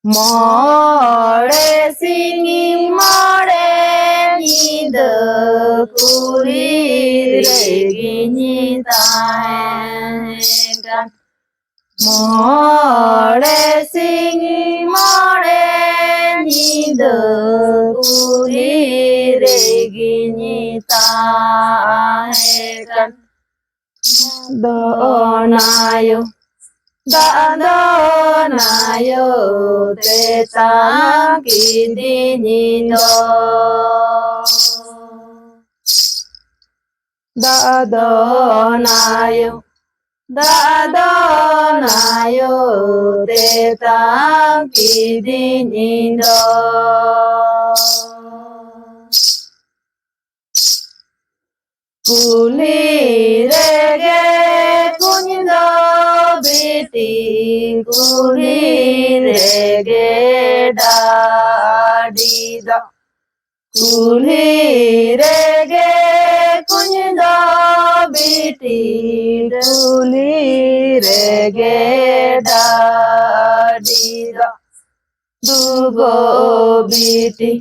More singing, more ni the kuri regini tai. More singing, more ni the kuri regini tai. Do nayo. Da na yo te ta ki di ni do na yo te ta ki di ni do Kuli re ge kuni do biti kuli re ge da di do kuli re ge kuni do biti kuli re ge da di do dugo biti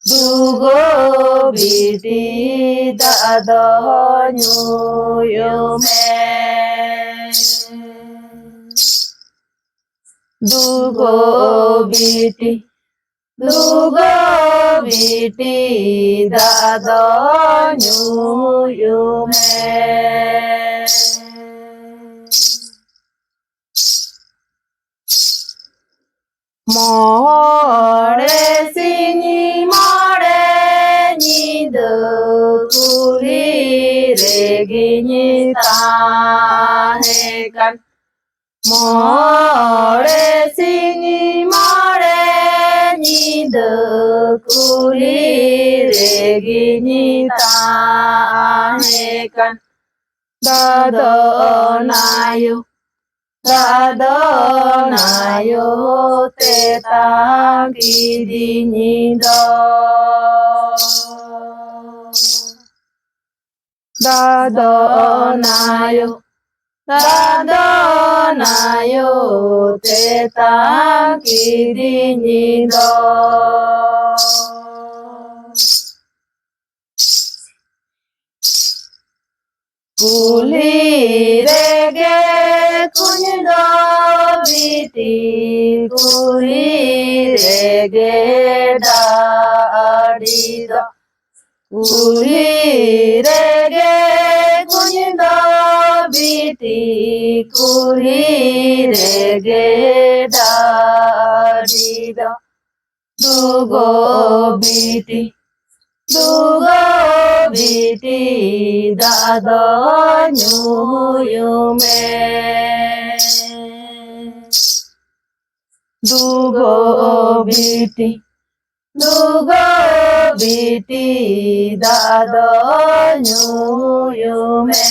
Dugo biti da do nyu yu me Dugo biti da do nyu yu me More singing, more ni the kuli regini ta he kan. More singing, more ni the kuli regini ta he kan. Da do na yo. Da do na yo te ta ki di ni do Da do na yo te ta ki di ni do Kuli re ge kuni do biti kuli re ge da di do Kuli re ge kuni do biti kuli re ge da di do Dugo biti da do nyu yu me Dugo biti da do nyu yu me